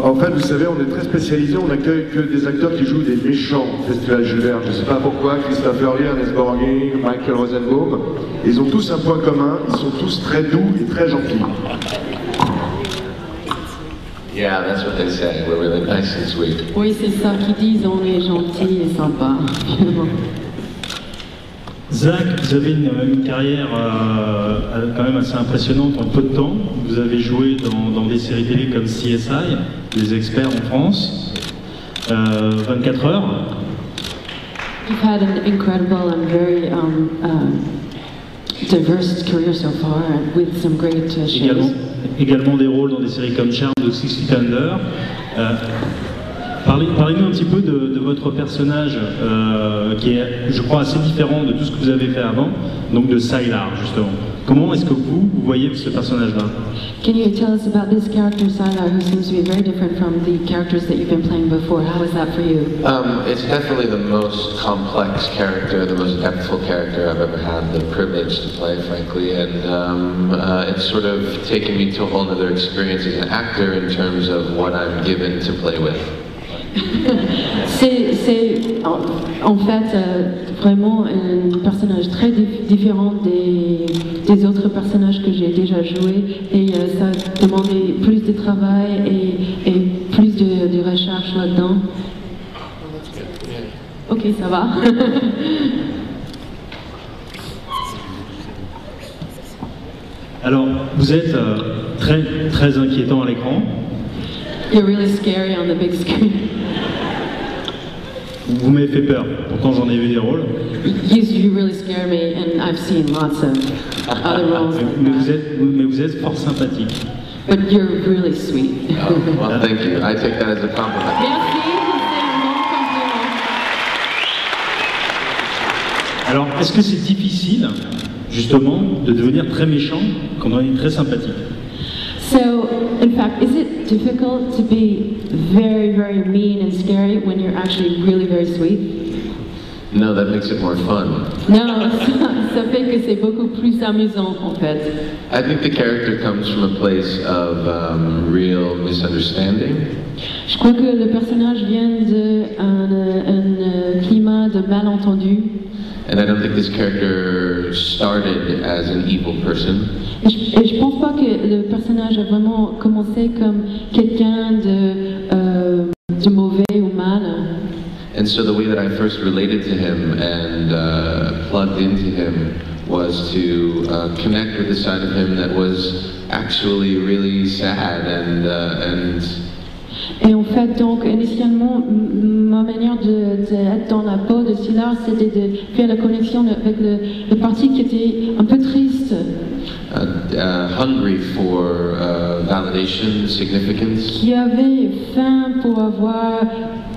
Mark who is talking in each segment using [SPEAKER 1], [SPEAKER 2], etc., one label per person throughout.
[SPEAKER 1] En fait, vous savez, on est très spécialisé, on accueille que des acteurs qui jouent des méchants au Festival Jules Verne. Je ne sais pas pourquoi, Christopher Lee, Ernest Borgnine, Michael Rosenbaum, ils ont tous un point commun, ils sont tous très doux et très gentils.
[SPEAKER 2] Yeah, that's what they say. We're really nice and sweet.
[SPEAKER 3] Oui, c'est ça qu'ils disent, on est gentil et sympa.
[SPEAKER 4] Zach, vous avez une carrière quand même assez impressionnante en peu de temps. Vous avez joué dans des séries télé comme CSI, Les Experts en France, 24 heures.
[SPEAKER 3] You've had an incredible and very diverse career so far with some great shows.
[SPEAKER 4] Également des rôles dans des séries comme Charmed ou Six Feet Under. Parlez-nous un petit peu de votre personnage qui est, je crois, assez différent de tout ce que vous avez fait avant, donc de Sylar, justement. Comment est-ce que vous voyez ce personnage-là?
[SPEAKER 3] Can you tell us about this character, Sylar, who seems to be very different from the characters that you've been playing before? How is that for you?
[SPEAKER 2] It's definitely the most complex character, the most depthful character I've ever had the privilege to play, frankly, and it's sort of taken me to a whole other experience as an actor in terms of what I'm given to play with.
[SPEAKER 3] C'est en fait vraiment un personnage très différent des autres personnages que j'ai déjà joués et ça demandait plus de travail et plus de recherche là-dedans. Ok, ça va.
[SPEAKER 4] Alors, vous êtes très inquiétant à l'écran.
[SPEAKER 3] You're really scary on the big screen.
[SPEAKER 4] Vous m'avez fait peur, pourtant j'en ai vu des rôles.
[SPEAKER 3] You really scare me, and I've seen lots of other roles.
[SPEAKER 4] Mais vous êtes fort sympathique.
[SPEAKER 3] But you're really sweet.
[SPEAKER 2] Oh, well, thank you. I take that as a compliment.
[SPEAKER 3] Merci, c'est un bon compliment.
[SPEAKER 4] Alors, est-ce que c'est difficile, justement, de devenir très méchant quand on est très sympathique?
[SPEAKER 3] So, in fact, is it difficult to be very, very mean and scary when you're actually really very sweet?
[SPEAKER 2] No, that makes it more fun.
[SPEAKER 3] Non, ça fait que c'est beaucoup plus amusant en fait.
[SPEAKER 2] I think the character comes from a place of real misunderstanding.
[SPEAKER 3] Je crois que le personnage vient d'un climat de malentendu.
[SPEAKER 2] And I don't think this character started as an evil person.
[SPEAKER 3] Et je pense pas que le personnage a vraiment commencé comme quelqu'un de mauvais ou mal.
[SPEAKER 2] And so the way that I first related to him and plugged into him was to connect with the side of him that was actually really sad and
[SPEAKER 3] Et en fait, donc, initialement, ma manière d'être dans la peau de Sylar, c'était de faire la connexion avec le parti qui était un peu triste.
[SPEAKER 2] Hungry for validation, significance.
[SPEAKER 3] Qui avait faim pour avoir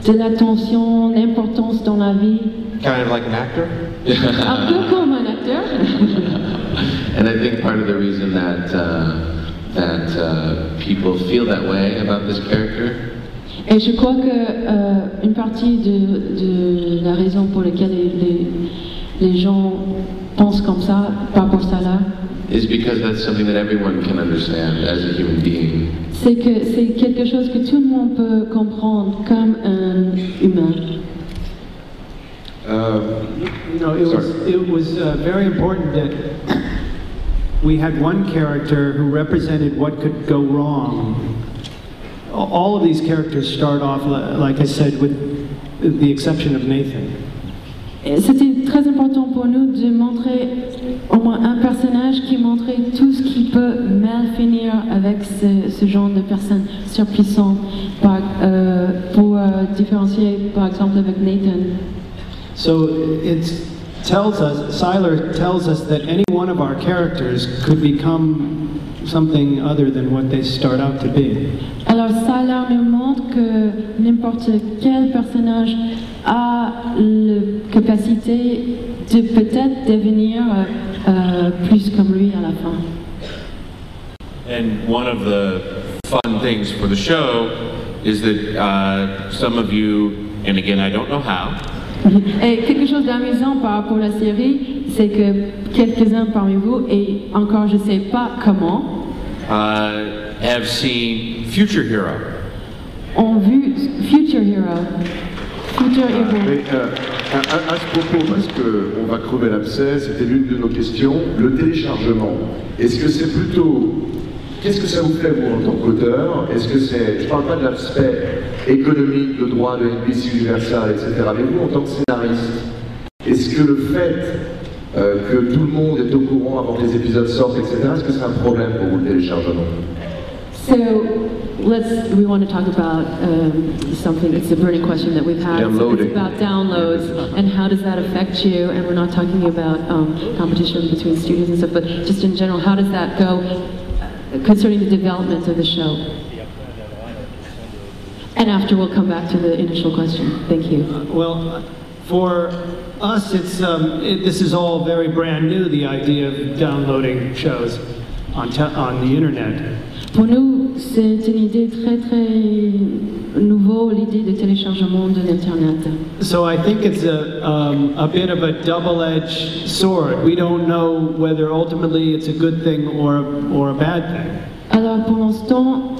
[SPEAKER 3] de l'attention, l'importance dans la vie.
[SPEAKER 5] Kind of like an actor?
[SPEAKER 3] Un peu comme un acteur.
[SPEAKER 2] And I think part of the reason that people feel that way about this character.
[SPEAKER 3] Et je crois que une partie de la raison pour laquelle les gens pensent comme ça par rapport à ça
[SPEAKER 2] is because that's something that everyone can understand as a human being.
[SPEAKER 3] C'est que c'est quelque chose que tout le monde peut comprendre comme un humain.
[SPEAKER 6] It was very important that we had one character who represented what could go wrong. All of these characters start off, like I said, with the exception of Nathan.
[SPEAKER 3] C'était très important pour nous de montrer au moins un personnage qui montrait tout ce qui peut mal finir avec ce genre de personnes surpuissantes pour différencier par exemple avec Nathan.
[SPEAKER 6] So Sylar tells us that any one of our characters could become something other than what they start out to be.
[SPEAKER 3] Alors Sylar nous montre que n'importe quel personnage a la capacité de peut-être devenir plus comme lui à la fin.
[SPEAKER 7] And one of the fun things for the show is that some of you, and again I don't know how,
[SPEAKER 3] et quelque chose d'amusant par rapport à la série, c'est que quelques-uns parmi vous, et encore je ne sais pas comment,
[SPEAKER 7] have seen Future Hero.
[SPEAKER 3] ont vu Future Hero. Future Hero.
[SPEAKER 1] Mais à ce propos, parce qu'on va crever l'abcès, c'était l'une de nos questions, le téléchargement, est-ce que c'est plutôt... Qu'est-ce que ça vous fait, vous, en tant qu'auteur? Est-ce que c'est... Je ne parle pas de l'aspect économique, de droit de NBC Universal, etc. Mais vous, en tant que scénariste, est-ce que le fait que tout le monde est au courant avant que les épisodes sortent, etc., est-ce que c'est un problème pour vous, le téléchargement?
[SPEAKER 3] So we want to talk about something. It's a burning question that we've had. So it's about downloads and how does that affect you? And we're not talking about competition between studios and stuff, but just in general, how does that go concerning the development of the show? And after we'll come back to the initial question. Thank you.
[SPEAKER 6] Well, for us, this is all very brand new, the idea of downloading shows on the internet.
[SPEAKER 3] Pour nous, c'est une idée très nouveau, l'idée de téléchargement de l'internet.
[SPEAKER 6] So I think it's a bit of a double-edged sword. We don't know whether ultimately it's a good thing or a bad thing.
[SPEAKER 3] Alors pour l'instant,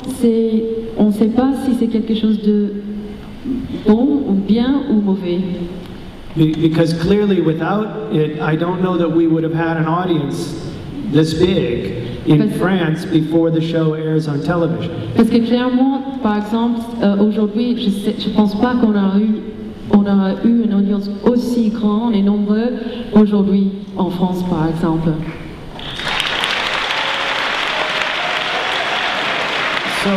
[SPEAKER 3] on ne sait pas si c'est quelque chose de bon ou bien ou mauvais.
[SPEAKER 6] Because clearly without it, I don't know that we would have had an audience this big in France before the show airs on television.
[SPEAKER 3] Parce que clairement, par exemple, aujourd'hui, je pense pas qu'on aura eu une audience aussi grande et nombreuse aujourd'hui en France, par exemple.
[SPEAKER 6] So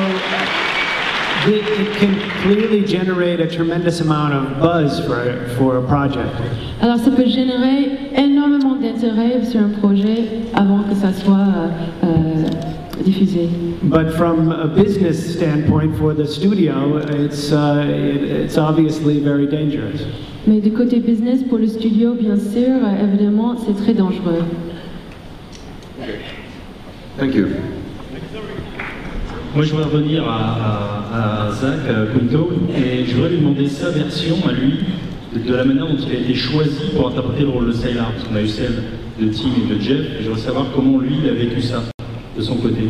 [SPEAKER 6] it can clearly generate a tremendous amount of buzz for a project.
[SPEAKER 3] Alors ça peut générer énormément d'intérêt sur un projet avant que ça soit diffusé.
[SPEAKER 6] But from a business standpoint for the studio, it's obviously very dangerous.
[SPEAKER 3] Mais du côté business pour le studio, bien sûr, évidemment, c'est très dangereux.
[SPEAKER 1] Thank you.
[SPEAKER 4] Moi, je voudrais revenir à Zach Quinto et je voudrais lui demander sa version à lui de la manière dont il a été choisi pour interpréter le rôle de Sylar, parce qu'on a eu celle de Tim et de Jeff, et je voudrais savoir comment lui il a vécu ça de son côté.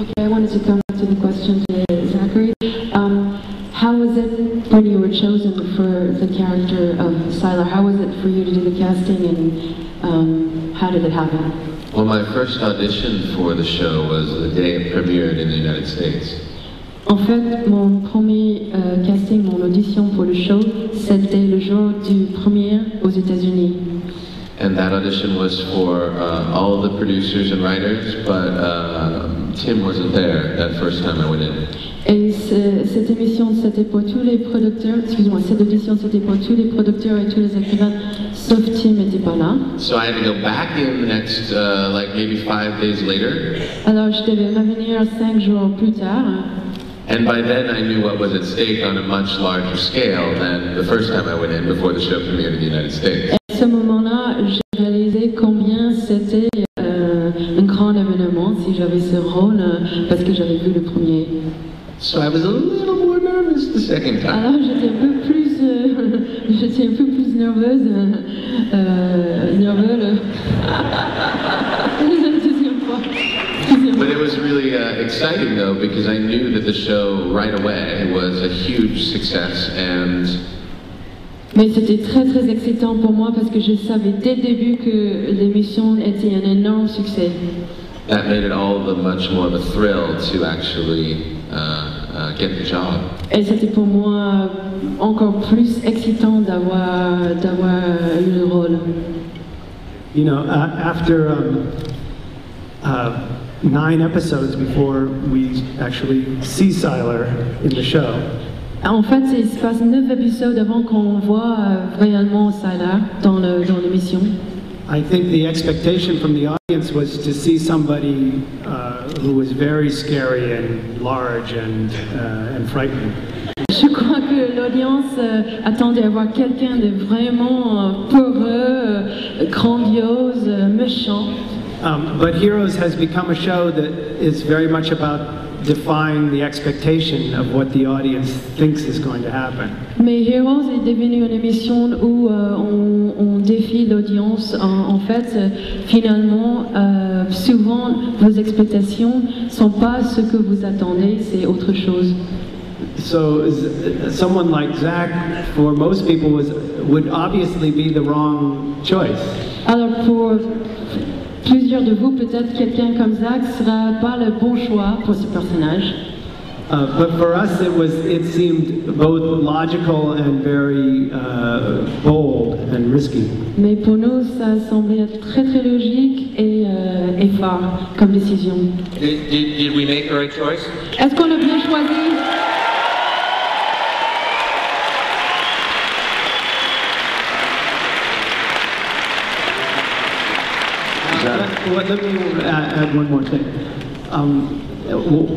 [SPEAKER 3] Okay, I wanted to come back to the question to Zachary. How was it when you were chosen for the character of Sylar? How was it for you to do the casting, and how did it happen?
[SPEAKER 2] Well, my first audition for the show was the day it premiered in the United States.
[SPEAKER 3] En fait, mon premier casting, mon audition pour le show, c'était le jour du premier aux États-Unis.
[SPEAKER 2] And that audition was for all the producers and writers, but Tim wasn't there that first time I went in.
[SPEAKER 3] Et cette émission, c'était pour tous les producteurs, excuse-moi, cette audition, c'était pour tous les producteurs et tous les écrivains, sauf Tim n'était pas là.
[SPEAKER 2] So I had to go back in the next, like maybe 5 days later.
[SPEAKER 3] Alors je devais revenir 5 jours plus tard.
[SPEAKER 2] And by then I knew what was at stake on a much larger scale than the first time I went in before the show premiered in the United States.
[SPEAKER 3] Et à ce moment-là, j'ai réalisé combien c'était un grand événement si j'avais ce rôle, parce que j'avais vu le premier.
[SPEAKER 2] So I was a little more nervous the second time.
[SPEAKER 3] Alors j'étais un peu plus nerveuse, la deuxième fois.
[SPEAKER 2] But it was really exciting though, because I knew that the show right away was a huge success, and
[SPEAKER 3] mais c'était très excitant pour moi parce que je savais dès le début que l'émission était un énorme succès.
[SPEAKER 2] that made it all the much more of a thrill to actually get the job.
[SPEAKER 3] Et c'était pour moi encore plus excitant d'avoir eu le rôle.
[SPEAKER 6] You know, after 9 episodes before we actually see Sylar in the show.
[SPEAKER 3] En fait, il se passe 9 épisodes avant qu'on voit réellement Sylar dans l'émission.
[SPEAKER 6] I think the expectation from the audience was to see somebody who was very scary and large and frightening.
[SPEAKER 3] Je crois que l'audience attendait à voir quelqu'un de vraiment peureux, grandiose, méchant.
[SPEAKER 6] But Heroes has become a show that is very much about defying the expectation of what the audience thinks is going to happen.
[SPEAKER 3] Mais Heroes est devenu une émission où on défie l'audience. En fait, finalement, souvent, vos expectations ne sont pas ce que vous attendez, c'est autre chose.
[SPEAKER 6] So someone like Zach, for most people, would obviously be the wrong choice.
[SPEAKER 3] Alors pour plusieurs de vous, peut-être quelqu'un comme Zach sera pas le bon choix pour ce personnage.
[SPEAKER 6] But for us, it seemed both logical and very bold and risky.
[SPEAKER 3] Mais pour nous, ça semblait être très très logique et fort comme décision.
[SPEAKER 7] Did we make the right choice?
[SPEAKER 3] Est-ce qu'on a bien choisi?
[SPEAKER 6] Let me add one more thing.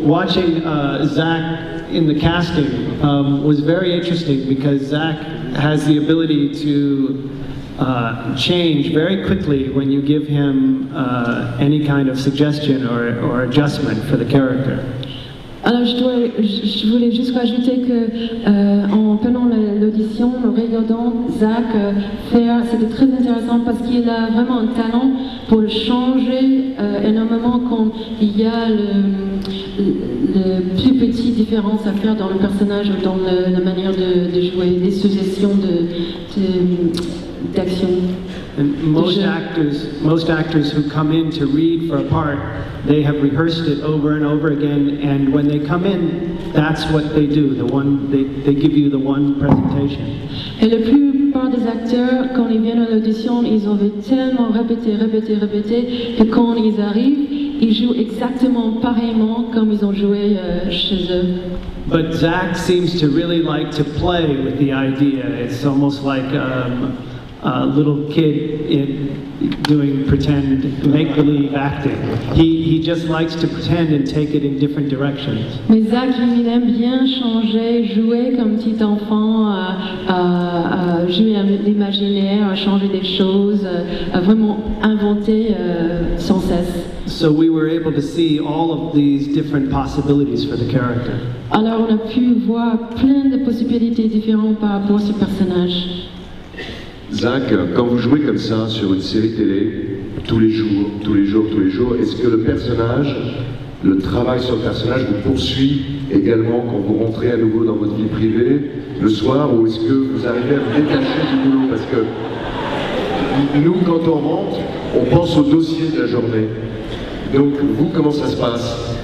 [SPEAKER 6] Watching Zach in the casting was very interesting because Zach has the ability to change very quickly when you give him any kind of suggestion or adjustment for the character.
[SPEAKER 3] Alors je voulais juste rajouter que en pendant l'audition, en regardant Zach faire, c'était très intéressant parce qu'il a vraiment un talent pour changer énormément quand il y a le plus petite différence à faire dans le personnage ou dans la manière de jouer, des suggestions d'action.
[SPEAKER 6] And most actors who come in to read for a part, they have rehearsed it over and over again, and when they come in, that's what they do. They give you the one presentation.
[SPEAKER 3] Et la plupart des acteurs, quand ils viennent à l'audition, ils ont tellement répété que quand ils arrivent, ils jouent exactement pareillement comme ils ont joué chez eux.
[SPEAKER 6] But Zach seems to really like to play with the idea. It's almost like a little kid doing pretend, make-believe acting. He just likes to pretend and take it in different directions.
[SPEAKER 3] Mais Zach, il aime bien changer, jouer comme petit enfant, jouer à l'imaginaire, à changer des choses, à vraiment inventer sans cesse.
[SPEAKER 6] So we were able to see all of these different possibilities for the character.
[SPEAKER 3] Alors on a pu voir plein de possibilités différentes par rapport à ce personnage.
[SPEAKER 1] Zach, quand vous jouez comme ça sur une série télé, tous les jours, est-ce que le personnage, le travail sur le personnage vous poursuit également quand vous rentrez à nouveau dans votre vie privée le soir, ou est-ce que vous arrivez à vous détacher du boulot? Parce que nous, quand on rentre, on pense au dossier de la journée. Donc vous, comment ça se passe?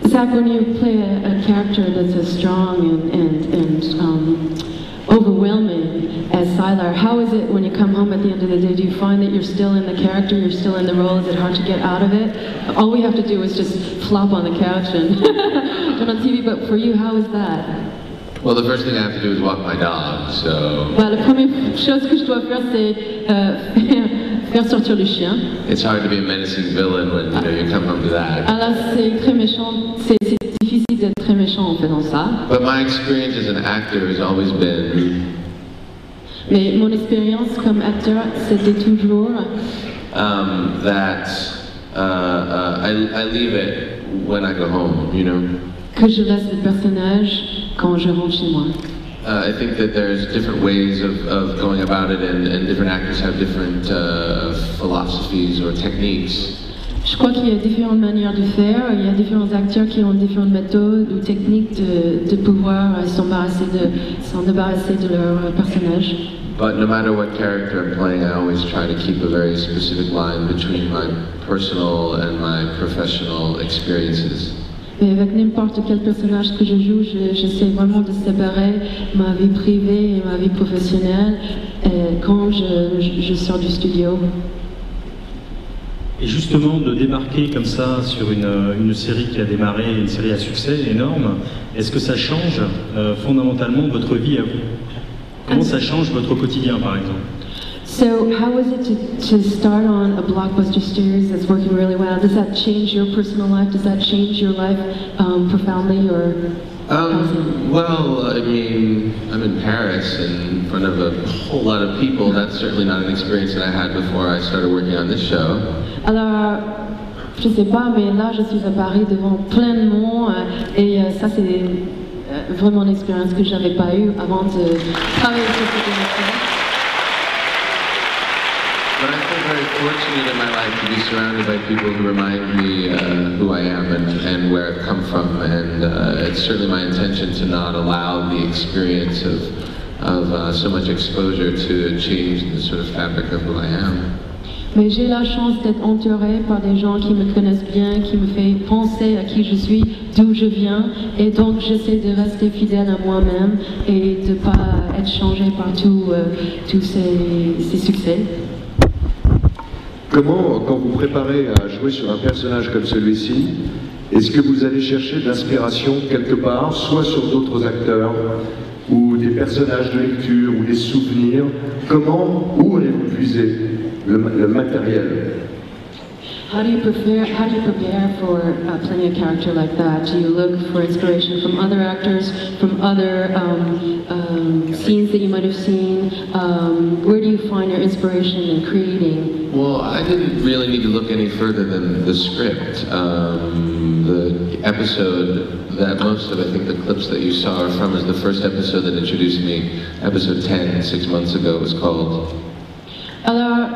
[SPEAKER 3] Zach, when you play a character that's as strong and overwhelming as Sylar, how is it when you come home at the end of the day? Do you find that you're still in the character, you're still in the role? Is it hard to get out of it? All we have to do is just flop on the couch and turn on TV, but for you, how is that?
[SPEAKER 2] Well, the first thing I have to do is walk my dog, so...
[SPEAKER 3] Bah, la première chose que je dois faire, c'est faire sortir le chien.
[SPEAKER 2] It's hard to be a menacing villain when you come home to that.
[SPEAKER 3] Alors c'est très méchant, c'est difficile d'être très méchant en faisant ça.
[SPEAKER 2] But my experience as an actor has always been...
[SPEAKER 3] Mais mon expérience comme acteur, c'était toujours...
[SPEAKER 2] that I leave it when I go home, you know?
[SPEAKER 3] Que je laisse le personnage quand je rentre chez moi.
[SPEAKER 2] I think that there's different ways of going about it, and different actors have different philosophies or techniques.
[SPEAKER 3] Je crois qu'il y a différentes manières de faire. Il y a différents acteurs qui ont différentes méthodes ou techniques de pouvoir s'en débarrasser de leur personnage.
[SPEAKER 2] But no matter what character I'm playing, I always try to keep a very specific line between my personal and my professional experiences.
[SPEAKER 3] Mais avec n'importe quel personnage que je joue, j'essaie vraiment de séparer ma vie privée et ma vie professionnelle quand je sors du studio.
[SPEAKER 4] Et justement, de débarquer comme ça sur une série qui a démarré, une série à succès énorme, est-ce que ça change fondamentalement votre vie à vous? Comment ça change votre quotidien, par exemple?
[SPEAKER 3] So how was it to start on a blockbuster series that's working really well? Does that change your personal life? Does that change your life profoundly, or?
[SPEAKER 2] Well, I mean, I'm in Paris in front of a whole lot of people. That's certainly not an experience that I had before I started working on this show.
[SPEAKER 3] Alors, je sais pas, mais là, je suis à Paris devant plein de monde et ça, c'est vraiment une expérience que j'avais pas eue avant de travailler sur cette émission.
[SPEAKER 2] But I think very fortunate in my life to be surrounded by people who remind me who I am and where I've come from, and it's certainly my intention to not allow the experience of so much exposure to change the sort of fabric of who I am.
[SPEAKER 3] Mais j'ai la chance d'être entourée par des gens qui me connaissent bien, qui me font penser à qui je suis, d'où je viens, et donc j'essaie de rester fidèle à moi-même et de ne pas être changée par tous ces succès.
[SPEAKER 1] Comment, quand vous préparez à jouer sur un personnage comme celui-ci, est-ce que vous allez chercher de l'inspiration quelque part, soit sur d'autres acteurs, ou des personnages de lecture, ou des souvenirs? Où allez-vous puiser le matériel?
[SPEAKER 3] How do you prepare for playing a character like that? Do you look for inspiration from other actors, from other scenes that you might have seen? Where do you find your inspiration in creating?
[SPEAKER 2] Well, I didn't really need to look any further than the script. The episode that most of, I think, the clips that you saw are from is the first episode that introduced me. Episode 10, 6 months ago, was called.
[SPEAKER 3] Alors,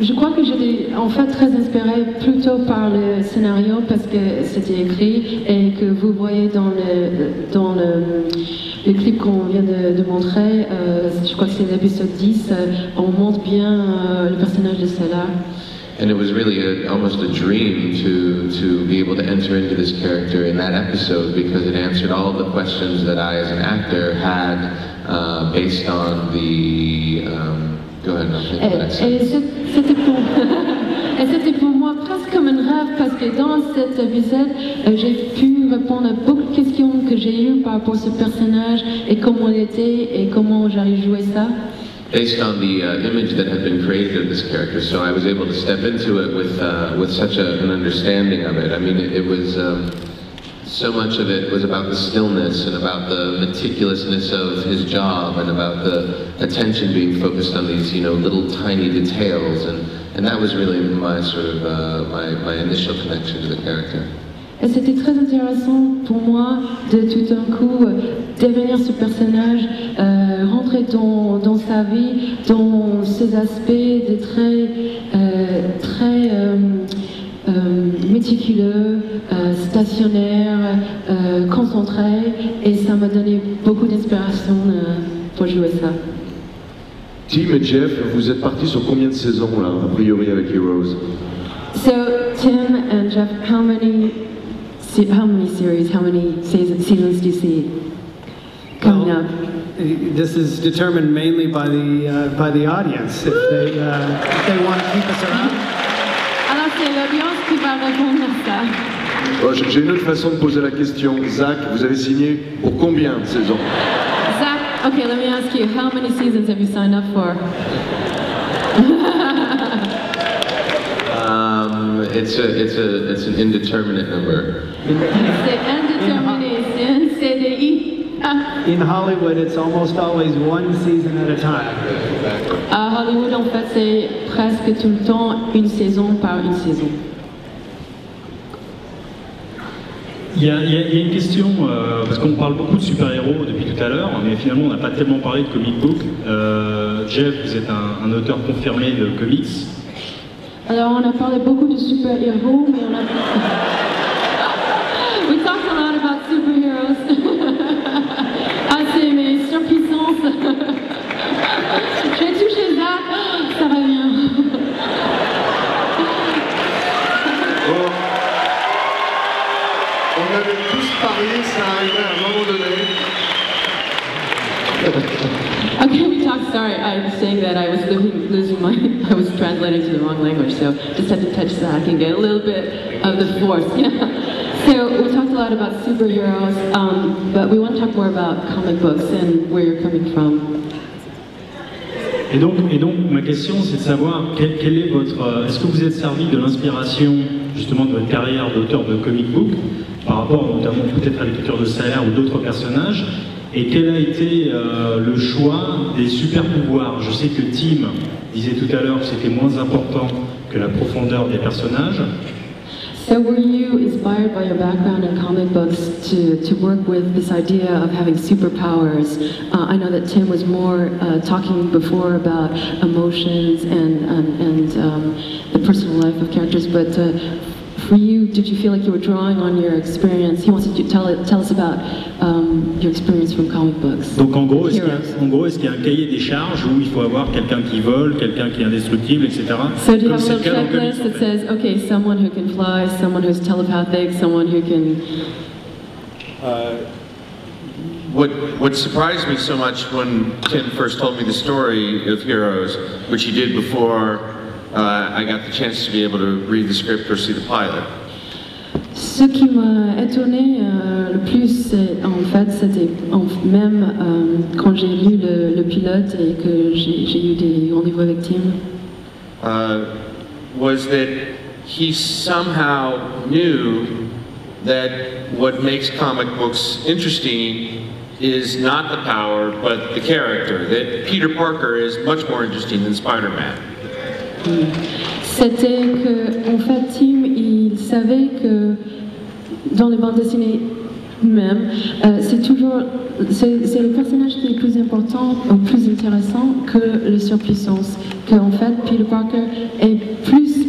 [SPEAKER 3] je crois que j'étais en fait très inspirée plutôt par le scénario parce que c'était écrit et que vous voyez dans le clip qu'on vient de montrer, je crois que c'est l'épisode 10, on montre bien le personnage de Salah.
[SPEAKER 2] And it was really almost a dream to be able to enter into this character in that episode because it answered all the questions that I, as an actor, had based on the. Go ahead, I'll think of that.
[SPEAKER 3] Et c'était pour moi presque comme un rêve parce que dans cet épisode, j'ai pu répondre à beaucoup de questions que j'ai eues par rapport à ce personnage et comment il était et comment j'allais jouer ça.
[SPEAKER 2] Based on the image that had been created of this character, so I was able to step into it with such an understanding of it. I mean, it was so much of it was about the stillness and about the meticulousness of his job and about the attention being focused on these, little tiny details, and that was really my sort of my initial connection to the character.
[SPEAKER 3] Et c'était très intéressant pour moi de tout d'un coup devenir ce personnage, rentrer dans sa vie, dans ses aspects de très méticuleux, stationnaire, concentré, et ça m'a donné beaucoup d'inspiration pour jouer ça.
[SPEAKER 1] Tim et Jeff, vous êtes partis sur combien de saisons là, a priori avec Heroes?
[SPEAKER 3] So Tim and Jeff, how many series, how many seasons do you see coming up?
[SPEAKER 6] This is determined mainly by the audience if they want to keep us around.
[SPEAKER 3] Alors c'est l'audience qui va répondre à ça.
[SPEAKER 1] Oh, j'ai une autre façon de poser la question. Zach, vous avez signé pour combien de saisons?
[SPEAKER 3] Zach, okay, let me ask you, how many seasons have you signed up for?
[SPEAKER 2] It's an indeterminate number.
[SPEAKER 3] C'est indéterminé, c'est un CDI.
[SPEAKER 6] In Hollywood, it's almost always one season at a time.
[SPEAKER 3] À Hollywood, en fait, c'est presque tout le temps une saison par une saison.
[SPEAKER 4] Il y a une question, parce qu'on parle beaucoup de super-héros depuis tout à l'heure, mais finalement on n'a pas tellement parlé de comic book. Jeff, vous êtes un auteur confirmé de comics.
[SPEAKER 3] Alors on a parlé beaucoup de super-héros, mais on a... We talked a lot about superheroes. Ah, c'est mes surpuissances. J'ai touché Zach, ça revient.
[SPEAKER 1] Bon. On avait tous parié que ça arrivait à un moment donné.
[SPEAKER 3] Okay, we talked, sorry, I was saying that I was losing I was translating to the wrong language, so just had to touch Zach and get a little bit of the force, So we talked a lot about superheroes, but we want to talk more about comic books and where you're coming from.
[SPEAKER 4] Et donc ma question c'est de savoir quel est votre... Est-ce que vous êtes servi de l'inspiration justement de votre carrière d'auteur de comic book par rapport notamment peut-être à l'écriture de Salah ou d'autres personnages, et quel a été le choix des super pouvoirs? Je sais que Tim disait tout à l'heure que c'était moins important que la profondeur des personnages.
[SPEAKER 3] So were you inspired by your background in comic books to work with this idea of having superpowers? I know that Tim was more talking before about emotions and the personal life of characters, but for you, did you feel like you were drawing on your experience? He wants you to tell us about your experience from comic books.
[SPEAKER 4] Donc en gros, est-ce qu'il y a un cahier des charges où il faut avoir quelqu'un qui vole, quelqu'un qui est indestructible, etc.
[SPEAKER 3] So do you have a little checklist that says, okay, someone who can fly, someone who's telepathic, someone who can...
[SPEAKER 7] What surprised me so much when Tim first told me the story of Heroes, which he did before I got the chance to be able to read the script or see the pilot.
[SPEAKER 3] Ce qui m'a étonné le plus, en fait, c'était même quand j'ai lu le pilote et que j'ai eu des rendez-vous avec Tim.
[SPEAKER 7] Was that he somehow knew that what makes comic books interesting is not the power, but the character. That Peter Parker is much more interesting than Spider-Man.
[SPEAKER 3] C'était que, en fait, Tim, il savait que dans les bandes dessinées même, c'est le personnage qui est plus important ou plus intéressant que la surpuissance. Que en fait, Peter Parker est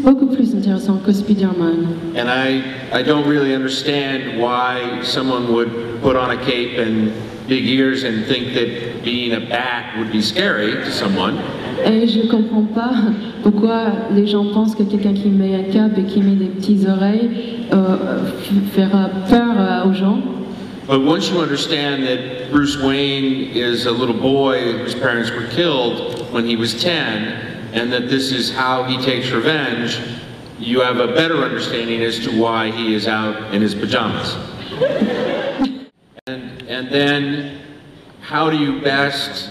[SPEAKER 3] beaucoup plus intéressant que Spider-Man.
[SPEAKER 7] And I don't really understand why someone would put on a cape and big ears and think that being a bat would be scary to someone.
[SPEAKER 3] Et je ne comprends pas pourquoi les gens pensent que quelqu'un qui met un cap et qui met des petites oreilles fera peur aux gens.
[SPEAKER 7] But once you understand that Bruce Wayne is a little boy whose parents were killed when he was 10, and that this is how he takes revenge, you have a better understanding as to why he is out in his pajamas. And then, how do you best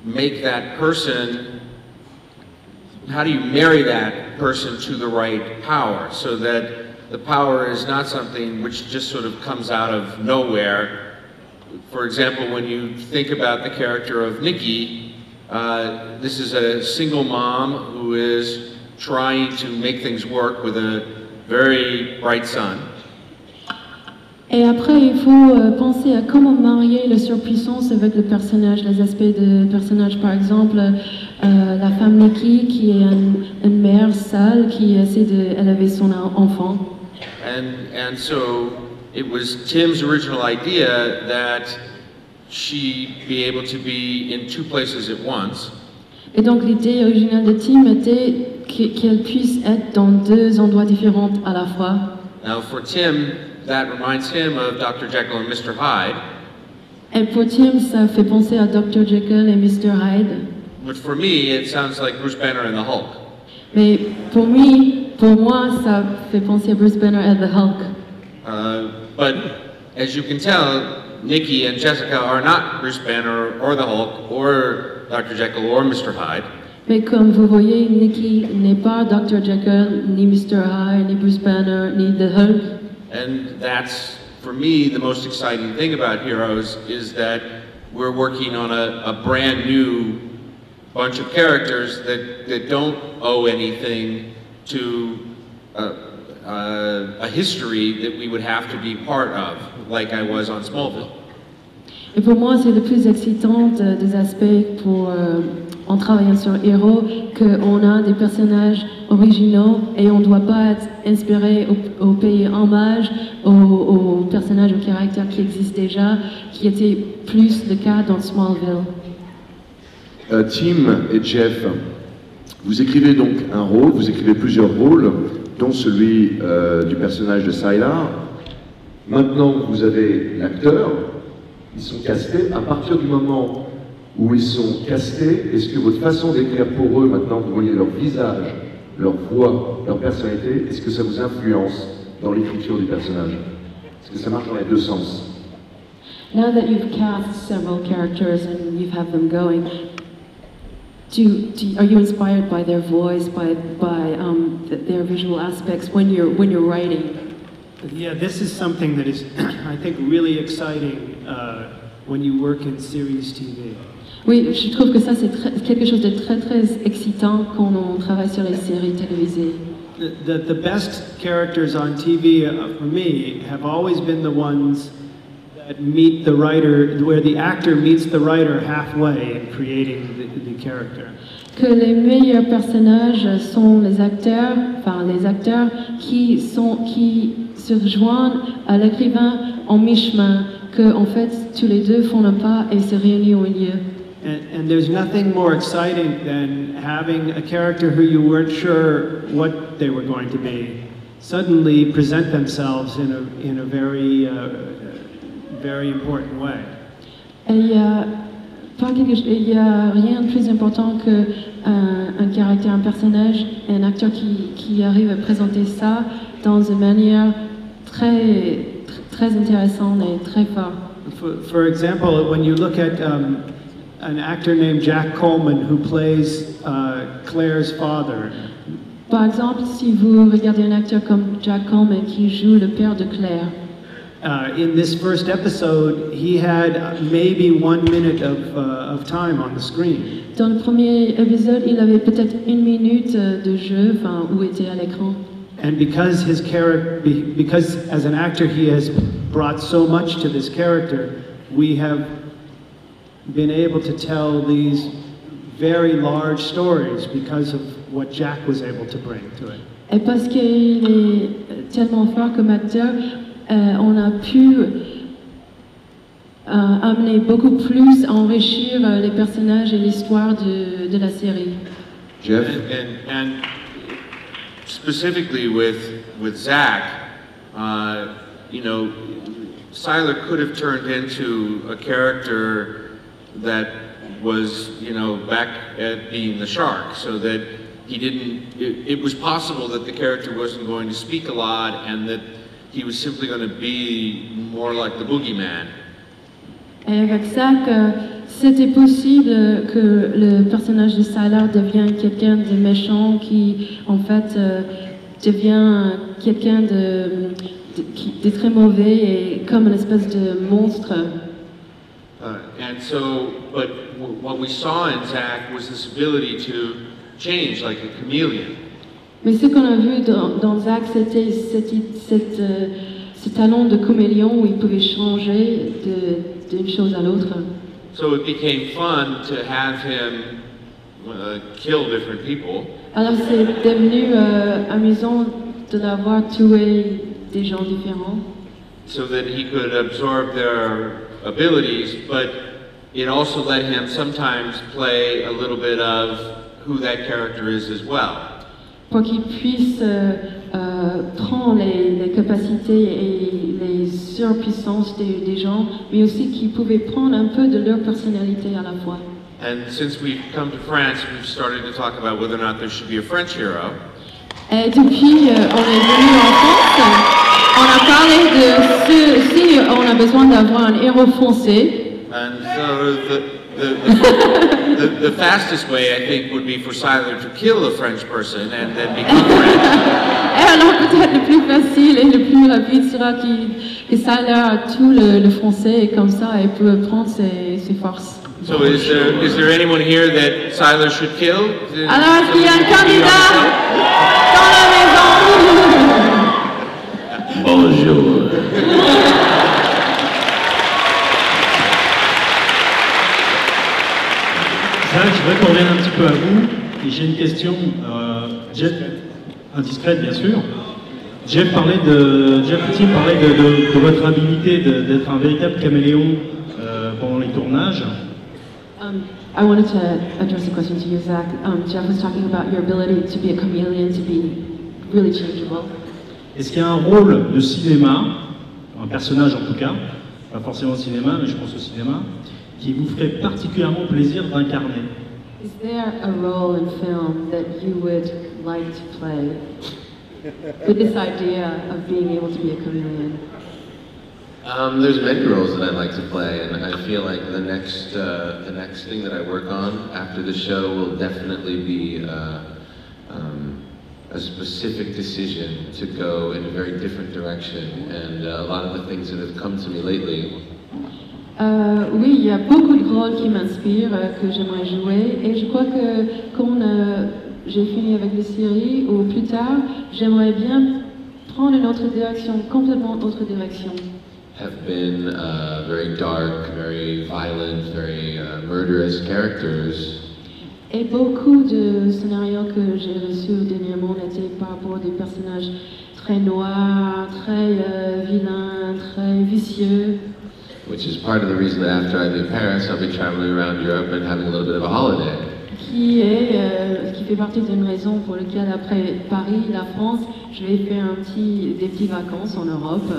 [SPEAKER 7] make that person, how do you marry that person to the right power so that the power is not something which just sort of comes out of nowhere? For example, when you think about the character of Nikki, this is a single mom who is trying to make things work with a very bright son.
[SPEAKER 3] Et après, il faut penser à comment marier la surpuissance avec le personnage, les aspects de personnage. Par exemple, la femme Nikki, qui est une mère sale, qui essaie d'élever son enfant.
[SPEAKER 7] And so it was Tim's original idea that she be able to be in two places at once.
[SPEAKER 3] Et donc l'idée originale de Tim était qu'elle puisse être dans deux endroits différents à la fois.
[SPEAKER 7] Now for Tim, that reminds him of Dr. Jekyll and Mr. Hyde.
[SPEAKER 3] Et pour Tim, ça fait penser à Dr. Jekyll et Mr. Hyde.
[SPEAKER 7] But for me, it sounds like Bruce Banner and the Hulk.
[SPEAKER 3] Mais pour moi, ça fait penser à Bruce Banner et the Hulk.
[SPEAKER 7] But as you can tell, Nikki and Jessica are not Bruce Banner or the Hulk or Dr. Jekyll or Mr. Hyde.
[SPEAKER 3] Mais comme vous voyez, Nikki n'est pas Dr. Jekyll, ni Mr. Hyde, ni Bruce Banner, ni the Hulk.
[SPEAKER 7] And that's, for me, the most exciting thing about Heroes is that we're working on a brand new bunch of characters that don't owe anything to a history that we would have to be part of, like I was on Smallville.
[SPEAKER 3] Et pour moi, c'est le plus excitant des aspects en travaillant sur Hero, qu'on a des personnages originaux et on ne doit pas être inspiré au payer hommage aux personnages, aux caractères qui existent déjà, qui étaient plus le cas dans Smallville.
[SPEAKER 1] Tim et Jeff, vous écrivez donc un rôle, vous écrivez plusieurs rôles, dont celui du personnage de Sylar. Maintenant, vous avez l'acteur, ils sont castés. À partir du moment où ils sont castés, est-ce que votre façon d'écrire pour eux, maintenant vous voyez leur visage, leur voix, leur personnalité, est-ce que ça vous influence dans l'écriture du personnage? Est-ce que ça marche dans les deux sens?
[SPEAKER 3] Now that you've cast several characters and you've had them going, are you inspired by their voice, by their visual aspects when you're writing?
[SPEAKER 6] Yeah, this is something that is, I think, really exciting when you work in series TV.
[SPEAKER 3] Oui, je trouve que ça c'est quelque chose de très très excitant quand on travaille sur les séries télévisées.
[SPEAKER 6] the best characters on TV for me have always been the ones that meet the writer, where the actor meets the writer halfway in creating the character.
[SPEAKER 3] Que les meilleurs personnages sont les acteurs qui se rejoignent à l'écrivain en mi-chemin, que en fait tous les deux font le pas et se réunissent au milieu.
[SPEAKER 6] And there's nothing more exciting than having a character who you weren't sure what they were going to be suddenly present themselves in a very very important way.
[SPEAKER 3] Et il y a rien de plus important que un caractère, un personnage, un acteur qui arrive à présenter ça dans une manière très intéressante et très forte.
[SPEAKER 6] For example, when you look at an actor named Jack Coleman who plays Claire's father.
[SPEAKER 3] Par exemple, si vous regardez un acteur comme Jack Coleman qui joue le père de Claire.
[SPEAKER 6] In this first episode, he had maybe 1 minute of time on the screen.
[SPEAKER 3] Dans le premier épisode, il avait peut-être 1 minute de jeu, où était à l'écran.
[SPEAKER 6] And because because as an actor he has brought so much to this character, we have been able to tell these very large stories because of what Jack was able to bring to it.
[SPEAKER 3] Et parce qu'il est tellement fort comme acteur, on a pu amener beaucoup plus, enrichir les personnages et l'histoire de la série.
[SPEAKER 7] Jeff? And specifically with Zach, Sylar could have turned into a character that was, back at being the shark, so that he didn't, it was possible that the character wasn't going to speak a lot and that he was simply going to be more like the boogeyman.
[SPEAKER 3] Et avec Zach, c'était possible que le personnage de Sylar devienne quelqu'un de méchant qui, en fait, devient quelqu'un de très mauvais et comme une espèce de monstre.
[SPEAKER 7] And so, but what we saw in Zach was this ability to change like a chameleon.
[SPEAKER 3] Mais ce qu'on a vu dans Zach, c'était ce talent de caméléon où il pouvait changer d'une chose à l'autre.
[SPEAKER 7] So it became fun to have him kill different people.
[SPEAKER 3] Alors c'est devenu amusant de l'avoir tué des gens différents.
[SPEAKER 7] So that he could absorb their abilities, but it also let him sometimes play a little bit of who that character is as well.
[SPEAKER 3] Pour qu'il puisse prendre les capacités et les surpuissances des gens, mais aussi qu'il pouvait prendre un peu de leur personnalité à la fois.
[SPEAKER 7] And since we've come to France, we've started to talk about whether or not there should be a French hero.
[SPEAKER 3] Et depuis, on est venu en France. On a parlé de si on a besoin d'avoir un héros français.
[SPEAKER 7] And so the fastest way, I think, would be for Sylar to kill a French person and then become French.
[SPEAKER 3] Et alors peut-être le plus facile et le plus rapide sera que Sylar tue le français et comme ça il peut prendre ses forces.
[SPEAKER 7] So is there anyone here that Sylar should kill?
[SPEAKER 3] Alors est-ce qu'il y a un candidat dans la maison?
[SPEAKER 5] Bonjour.
[SPEAKER 4] Zach, je voudrais qu'on revienne un petit peu à vous. Et j'ai une question, Jeff, indiscrète bien sûr. Jeff Petit parlait de votre habilité d'être un véritable caméléon pendant les tournages.
[SPEAKER 3] I wanted to address a question to you, Zach. Jeff was talking about your ability to be a chameleon, to be really changeable.
[SPEAKER 4] Est-ce qu'il y a un rôle de cinéma, un personnage en tout cas, pas forcément au cinéma, mais je pense au cinéma, qui vous ferait particulièrement plaisir d'incarner?
[SPEAKER 3] Is there a role in film that you would like to play with this idea of being able to be a chameleon?
[SPEAKER 2] There's many roles that I'd like to play, and I feel like the next thing that I work on after the show will definitely be a specific decision to go in a very different direction. And a lot of the things that have come to me lately.
[SPEAKER 3] Oui, il y a beaucoup de rôles qui m'inspirent, que j'aimerais jouer, et je crois que j'ai fini avec les séries ou plus tard, j'aimerais bien prendre une autre direction, complètement autre direction.
[SPEAKER 2] Have been very dark, very violent, very murderous characters.
[SPEAKER 3] Et beaucoup de scénarios que j'ai reçus dernièrement étaient par rapport à des personnages très noirs, très vilains, très vicieux.
[SPEAKER 2] Which is part of the reason that after I leave Paris, I'll be traveling around Europe and having a little bit of a holiday.
[SPEAKER 3] Qui fait partie d'une raison pour laquelle après Paris, la France, je vais faire des petites vacances en Europe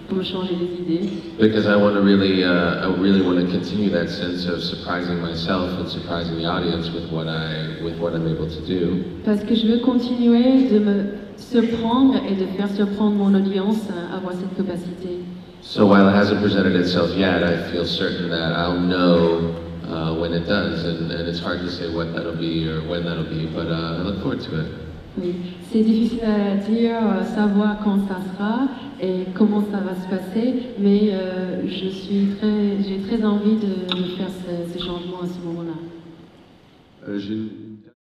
[SPEAKER 3] pour me changer les idées.
[SPEAKER 2] Because I really want to continue that sense of surprising myself and surprising the audience with what I'm able to do.
[SPEAKER 3] Parce que je veux continuer de me surprendre et de faire surprendre mon audience à avoir cette capacité.
[SPEAKER 2] So while it hasn't presented itself yet, I feel certain that I'll know when it does, and it's hard to say what that'll be or when that'll be, but I look forward to it.
[SPEAKER 3] Oui, c'est difficile à dire, savoir quand ça sera et comment ça va se passer, mais j'ai très envie de faire ces changements à ce moment-là.
[SPEAKER 1] J'ai